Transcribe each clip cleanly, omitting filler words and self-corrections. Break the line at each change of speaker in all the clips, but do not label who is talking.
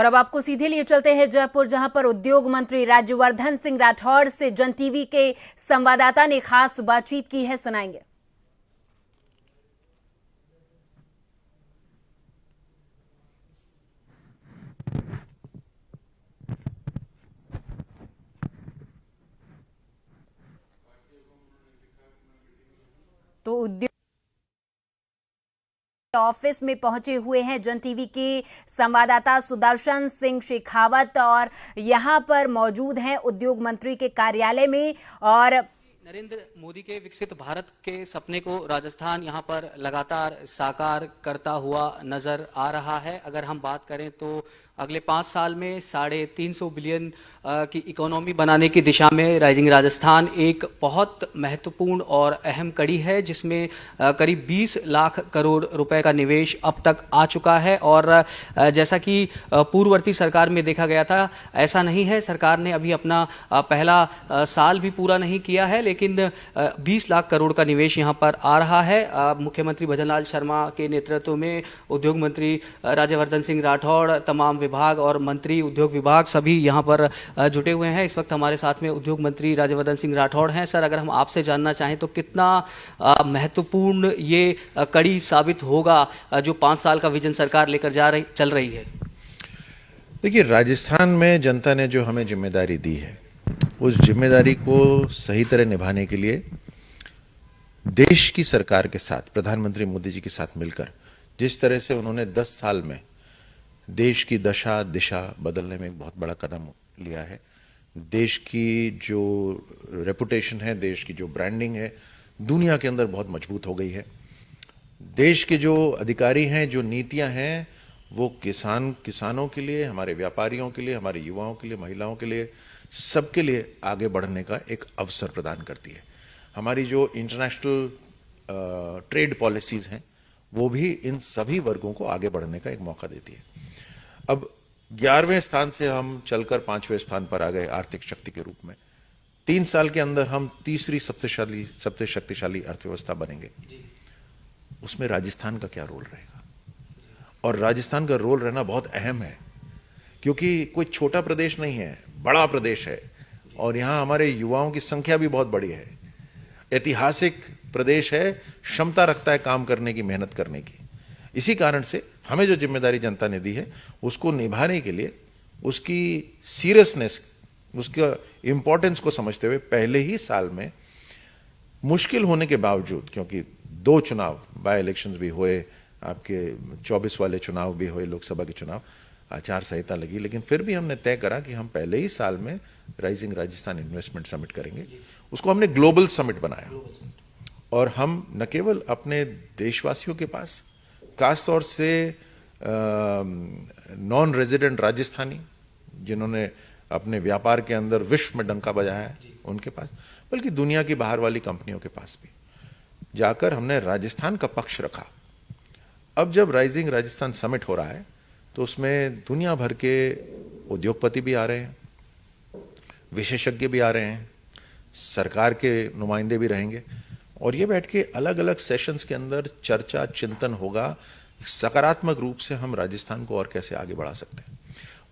और अब आपको सीधे लिए चलते हैं जयपुर, जहां पर उद्योग मंत्री राज्यवर्धन सिंह राठौड़ से जन टीवी के संवाददाता ने खास बातचीत की है, सुनाएंगे। तो उद्योग ऑफिस में पहुंचे हुए हैं जन टीवी के संवाददाता सुदर्शन सिंह शेखावत और यहां पर मौजूद हैं उद्योग मंत्री के कार्यालय में। और
नरेंद्र मोदी के विकसित भारत के सपने को राजस्थान यहां पर लगातार साकार करता हुआ नजर आ रहा है। अगर हम बात करें तो अगले 5 साल में 350 बिलियन की इकोनॉमी बनाने की दिशा में राइजिंग राजस्थान एक बहुत महत्वपूर्ण और अहम कड़ी है, जिसमें करीब 20 लाख करोड़ रुपए का निवेश अब तक आ चुका है। और जैसा कि पूर्ववर्ती सरकार में देखा गया था, ऐसा नहीं है। सरकार ने अभी अपना पहला साल भी पूरा नहीं किया है, लेकिन 20 लाख करोड़ का निवेश यहां पर आ रहा है। मुख्यमंत्री भजनलाल शर्मा के नेतृत्व में उद्योग मंत्री राज्यवर्धन सिंह राठौड़, तमाम विभाग और मंत्री, उद्योग विभाग सभी यहां पर जुटे हुए हैं। इस वक्त हमारे साथ में उद्योग मंत्री राज्यवर्धन सिंह राठौड़ हैं। सर, अगर हम आपसे जानना चाहें तो कितना महत्वपूर्ण ये कड़ी साबित होगा जो 5 साल का विजन सरकार लेकर चल रही है?
देखिए, राजस्थान में जनता ने जो हमें जिम्मेदारी दी है, उस जिम्मेदारी को सही तरह निभाने के लिए देश की सरकार के साथ, प्रधानमंत्री मोदी जी के साथ मिलकर जिस तरह से उन्होंने 10 साल में देश की दशा दिशा बदलने में एक बहुत बड़ा कदम लिया है। देश की जो रेपुटेशन है, देश की जो ब्रांडिंग है, दुनिया के अंदर बहुत मजबूत हो गई है। देश के जो अधिकारी हैं, जो नीतियां हैं, वो किसानों के लिए, हमारे व्यापारियों के लिए, हमारे युवाओं के लिए, महिलाओं के लिए, सबके लिए आगे बढ़ने का एक अवसर प्रदान करती है। हमारी जो इंटरनेशनल ट्रेड पॉलिसीज हैं, वो भी इन सभी वर्गों को आगे बढ़ने का एक मौका देती है। अब 11वें स्थान से हम चलकर 5वें स्थान पर आ गए आर्थिक शक्ति के रूप में। 3 साल के अंदर हम तीसरी सबसे शक्तिशाली अर्थव्यवस्था बनेंगे। उसमें राजस्थान का क्या रोल रहेगा? और राजस्थान का रोल रहना बहुत अहम है, क्योंकि कोई छोटा प्रदेश नहीं है, बड़ा प्रदेश है। और यहाँ हमारे युवाओं की संख्या भी बहुत बड़ी है। ऐतिहासिक प्रदेश है, क्षमता रखता है काम करने की, मेहनत करने की। इसी कारण से हमें जो जिम्मेदारी जनता ने दी है, उसको निभाने के लिए, उसकी सीरियसनेस, उसका इंपॉर्टेंस को समझते हुए पहले ही साल में, मुश्किल होने के बावजूद, क्योंकि 2 चुनाव, बाय इलेक्शंस भी हुए, आपके 24 वाले चुनाव भी हुए, लोकसभा के चुनाव, आचार संहिता लगी, लेकिन फिर भी हमने तय करा कि हम पहले ही साल में राइजिंग राजस्थान इन्वेस्टमेंट समिट करेंगे। उसको हमने ग्लोबल समिट बनाया। और हम न केवल अपने देशवासियों के पास, खासतौर से नॉन रेजिडेंट राजस्थानी जिन्होंने अपने व्यापार के अंदर विश्व में डंका बजाया है, उनके पास, बल्कि दुनिया की बाहर वाली कंपनियों के पास भी जाकर हमने राजस्थान का पक्ष रखा। अब जब राइजिंग राजस्थान समिट हो रहा है, तो उसमें दुनिया भर के उद्योगपति भी आ रहे हैं, विशेषज्ञ भी आ रहे हैं, सरकार के नुमाइंदे भी रहेंगे। और ये बैठ के अलग अलग सेशंस के अंदर चर्चा, चिंतन होगा, सकारात्मक रूप से हम राजस्थान को और कैसे आगे बढ़ा सकते हैं।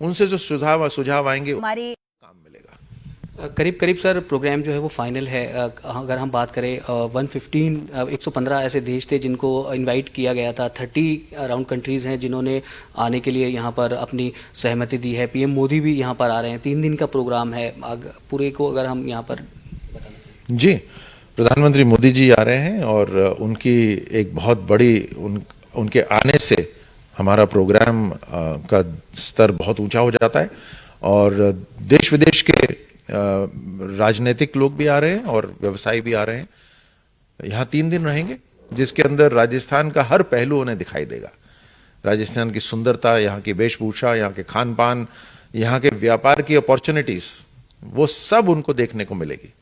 उनसे जो सुझाव आएंगे, हमारे काम मिलेगा।
करीब सर प्रोग्राम जो है वो फाइनल है। अगर हम बात करें 115 ऐसे देश थे जिनको इनवाइट किया गया था। 30 अराउंड कंट्रीज हैं जिन्होंने आने के लिए यहाँ पर अपनी सहमति दी है। पीएम मोदी भी यहाँ पर आ रहे हैं। 3 दिन का प्रोग्राम है। पूरे को अगर हम यहाँ पर
जी, प्रधानमंत्री मोदी जी आ रहे हैं और उनकी एक बहुत बड़ी उनके आने से हमारा प्रोग्राम का स्तर बहुत ऊंचा हो जाता है। और देश विदेश के राजनीतिक लोग भी आ रहे हैं और व्यवसायी भी आ रहे हैं। यहाँ 3 दिन रहेंगे, जिसके अंदर राजस्थान का हर पहलू उन्हें दिखाई देगा। राजस्थान की सुंदरता, यहाँ की वेशभूषा, यहाँ के खान पान, यहाँ के व्यापार की अपॉर्चुनिटीज, वो सब उनको देखने को मिलेगी।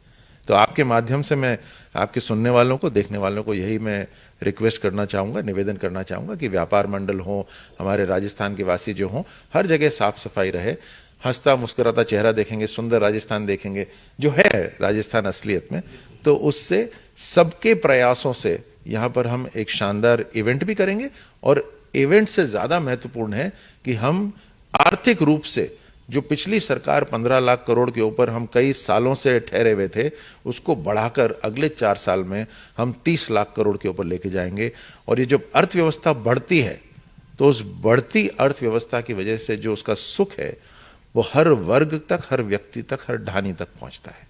तो आपके माध्यम से मैं आपके सुनने वालों को, देखने वालों को यही मैं रिक्वेस्ट करना चाहूँगा, निवेदन करना चाहूँगा कि व्यापार मंडल हो, हमारे राजस्थान के वासी जो हों, हर जगह साफ सफाई रहे, हंसता मुस्कुराता चेहरा देखेंगे, सुंदर राजस्थान देखेंगे जो है राजस्थान असलियत में। तो उससे सबके प्रयासों से यहाँ पर हम एक शानदार इवेंट भी करेंगे। और इवेंट से ज़्यादा महत्वपूर्ण है कि हम आर्थिक रूप से जो पिछली सरकार 15 लाख करोड़ के ऊपर हम कई सालों से ठहरे हुए थे, उसको बढ़ाकर अगले 4 साल में हम 30 लाख करोड़ के ऊपर लेके जाएंगे। और ये जब अर्थव्यवस्था बढ़ती है तो उस बढ़ती अर्थव्यवस्था की वजह से जो उसका सुख है वो हर वर्ग तक, हर व्यक्ति तक, हर ढानी तक पहुंचता है।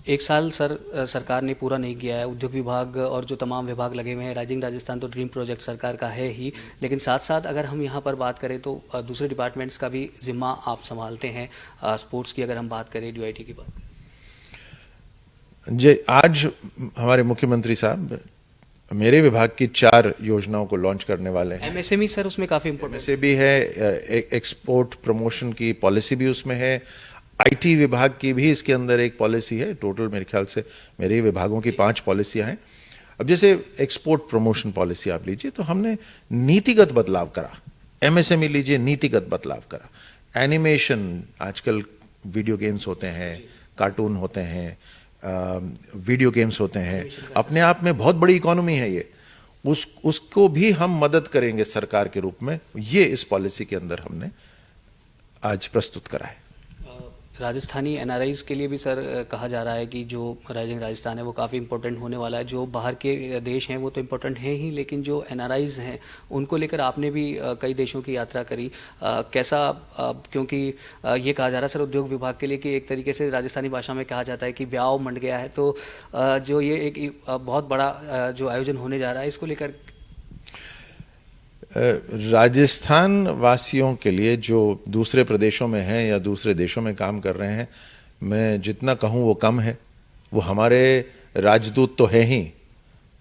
एक साल सरकार ने पूरा नहीं किया है। उद्योग विभाग और जो तमाम विभाग लगे हुए हैं, राइजिंग राजस्थान तो ड्रीम प्रोजेक्ट सरकार का है ही, लेकिन साथ साथ अगर हम यहाँ पर बात करें तो दूसरे डिपार्टमेंट्स का भी जिम्मा आप संभालते हैं। स्पोर्ट्स की अगर हम बात करें, डीआईटी की बात,
जी आज हमारे मुख्यमंत्री साहब मेरे विभाग की 4 योजनाओं को लॉन्च करने वाले हैं।
एमएसएमई सर उसमें काफी इंपॉर्टेंट
से भी है, एक्सपोर्ट प्रमोशन की पॉलिसी भी उसमें है, आईटी विभाग की भी इसके अंदर एक पॉलिसी है। टोटल मेरे ख्याल से मेरे ही विभागों की 5 पॉलिसियां हैं। अब जैसे एक्सपोर्ट प्रमोशन पॉलिसी आप लीजिए तो हमने नीतिगत बदलाव करा, एमएसएमई लीजिए नीतिगत बदलाव करा। एनिमेशन, आजकल वीडियो गेम्स होते हैं, कार्टून होते हैं, वीडियो गेम्स होते हैं, अपने आप में बहुत बड़ी इकोनॉमी है ये, उसको भी हम मदद करेंगे सरकार के रूप में। ये इस पॉलिसी के अंदर हमने आज प्रस्तुत करा है।
राजस्थानी एनआरआईज के लिए भी सर कहा जा रहा है कि जो राइजिंग राजस्थान है वो काफ़ी इंपॉर्टेंट होने वाला है। जो बाहर के देश हैं वो तो इंपॉर्टेंट हैं ही, लेकिन जो एनआरआईज हैं उनको लेकर आपने भी कई देशों की यात्रा करी। कैसा, क्योंकि ये कहा जा रहा है सर उद्योग विभाग के लिए कि एक तरीके से राजस्थानी भाषा में कहा जाता है कि ब्याव मंड गया है, तो जो ये एक बहुत बड़ा जो आयोजन होने जा रहा है, इसको लेकर
राजस्थान वासियों के लिए जो दूसरे प्रदेशों में हैं या दूसरे देशों में काम कर रहे हैं, मैं जितना कहूँ वो कम है। वो हमारे राजदूत तो है ही,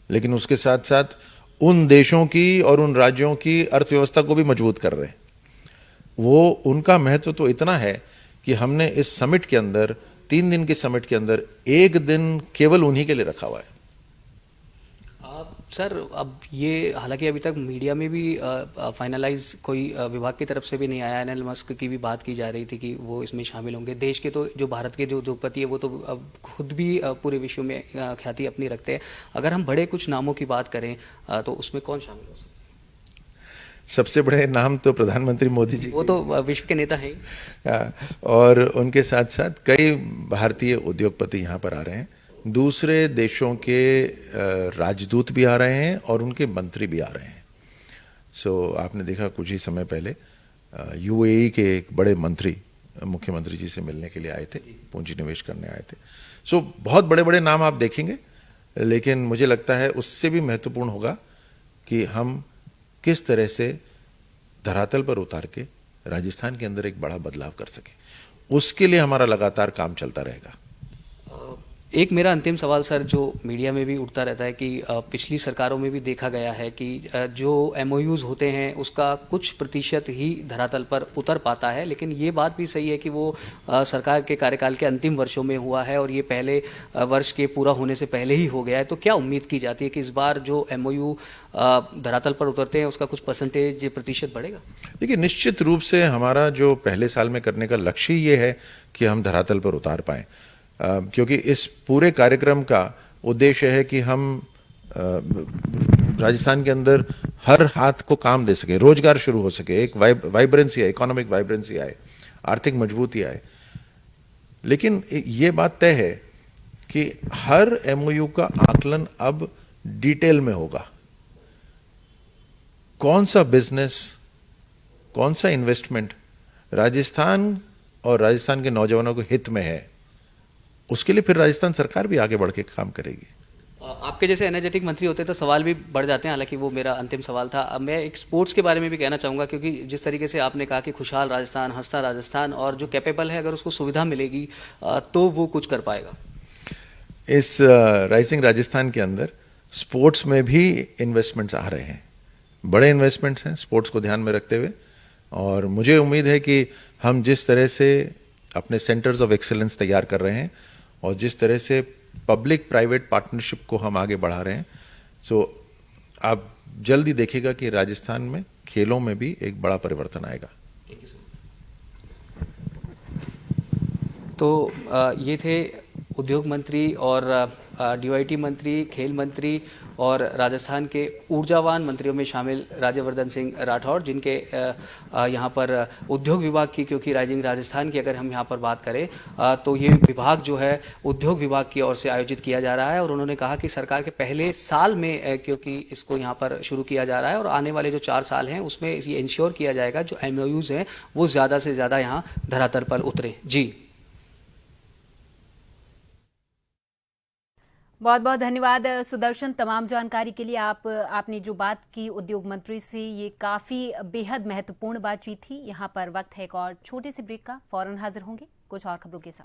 लेकिन उसके साथ साथ उन देशों की और उन राज्यों की अर्थव्यवस्था को भी मजबूत कर रहे हैं। वो उनका महत्व तो इतना है कि हमने इस समिट के अंदर, 3 दिन के समिट के अंदर, 1 दिन केवल उन्हीं के लिए रखा हुआ है।
सर अब ये हालांकि अभी तक मीडिया में भी फाइनलाइज कोई विभाग की तरफ से भी नहीं आया। एलन मस्क की भी बात की जा रही थी कि वो इसमें शामिल होंगे। देश के तो जो भारत के जो उद्योगपति है वो तो अब खुद भी पूरे विश्व में ख्याति अपनी रखते हैं। अगर हम बड़े कुछ नामों की बात करें तो उसमें कौन शामिल हो सकता है?
सबसे बड़े नाम तो प्रधानमंत्री मोदी जी, वो
तो विश्व के नेता हैं,
और उनके साथ साथ कई भारतीय उद्योगपति यहाँ पर आ रहे हैं। दूसरे देशों के राजदूत भी आ रहे हैं और उनके मंत्री भी आ रहे हैं। आपने देखा कुछ ही समय पहले यूएई के एक बड़े मंत्री मुख्यमंत्री जी से मिलने के लिए आए थे, पूंजी निवेश करने आए थे। बहुत बड़े बड़े नाम आप देखेंगे, लेकिन मुझे लगता है उससे भी महत्वपूर्ण होगा कि हम किस तरह से धरातल पर उतार के राजस्थान के अंदर एक बड़ा बदलाव कर सके। उसके लिए हमारा लगातार काम चलता रहेगा।
एक मेरा अंतिम सवाल सर, जो मीडिया में भी उठता रहता है कि पिछली सरकारों में भी देखा गया है कि जो एमओयूज होते हैं उसका कुछ प्रतिशत ही धरातल पर उतर पाता है, लेकिन ये बात भी सही है कि वो सरकार के कार्यकाल के अंतिम वर्षों में हुआ है और ये पहले वर्ष के पूरा होने से पहले ही हो गया है। तो क्या उम्मीद की जाती है कि इस बार जो एमओयू धरातल पर उतरते हैं उसका कुछ प्रतिशत बढ़ेगा? देखिए,
निश्चित रूप से हमारा जो पहले साल में करने का लक्ष्य ये है कि हम धरातल पर उतार पाएं, क्योंकि इस पूरे कार्यक्रम का उद्देश्य है कि हम राजस्थान के अंदर हर हाथ को काम दे सके, रोजगार शुरू हो सके, एक वाइब्रेंसी आए, इकोनॉमिक वाइब्रेंसी आए, आर्थिक मजबूती आए। लेकिन ये बात तय है कि हर एमओयू का आकलन अब डिटेल में होगा। कौन सा बिजनेस, कौन सा इन्वेस्टमेंट राजस्थान और राजस्थान के नौजवानों के हित में है, उसके लिए फिर राजस्थान सरकार भी आगे बढ़ के काम करेगी।
आपके जैसे एनर्जेटिक मंत्री होते तो सवाल भी बढ़ जाते हैं, हालांकि वो मेरा अंतिम सवाल था। अब मैं एक स्पोर्ट्स के बारे में भी कहना चाहूँगा, क्योंकि जिस तरीके से आपने कहा कि खुशहाल राजस्थान, हंसता राजस्थान, और जो कैपेबल है अगर उसको सुविधा मिलेगी तो वो कुछ कर पाएगा।
इस राइजिंग राजस्थान के अंदर स्पोर्ट्स में भी इन्वेस्टमेंट्स आ रहे हैं, बड़े इन्वेस्टमेंट्स हैं स्पोर्ट्स को ध्यान में रखते हुए। और मुझे उम्मीद है कि हम जिस तरह से अपने सेंटर्स ऑफ एक्सेलेंस तैयार कर रहे हैं और जिस तरह से पब्लिक प्राइवेट पार्टनरशिप को हम आगे बढ़ा रहे हैं, आप जल्दी देखिएगा कि राजस्थान में खेलों में भी एक बड़ा परिवर्तन आएगा।
तो ये थे उद्योग मंत्री और डीआईटी मंत्री, खेल मंत्री और राजस्थान के ऊर्जावान मंत्रियों में शामिल राज्यवर्धन सिंह राठौड़, जिनके यहाँ पर उद्योग विभाग की, क्योंकि राइजिंग राजस्थान की अगर हम यहाँ पर बात करें तो ये विभाग जो है उद्योग विभाग की ओर से आयोजित किया जा रहा है। और उन्होंने कहा कि सरकार के पहले साल में क्योंकि इसको यहाँ पर शुरू किया जा रहा है और आने वाले जो 4 साल हैं उसमें ये इंश्योर किया जाएगा जो MOUs हैं वो ज़्यादा से ज़्यादा यहाँ धरातल पर उतरे। जी
बहुत बहुत धन्यवाद सुदर्शन, तमाम जानकारी के लिए। आपने जो बात की उद्योग मंत्री से, ये काफ़ी बेहद महत्वपूर्ण बातचीत थी। यहाँ पर वक्त है एक और छोटे से ब्रेक का, फौरन हाजिर होंगे कुछ और खबरों के साथ।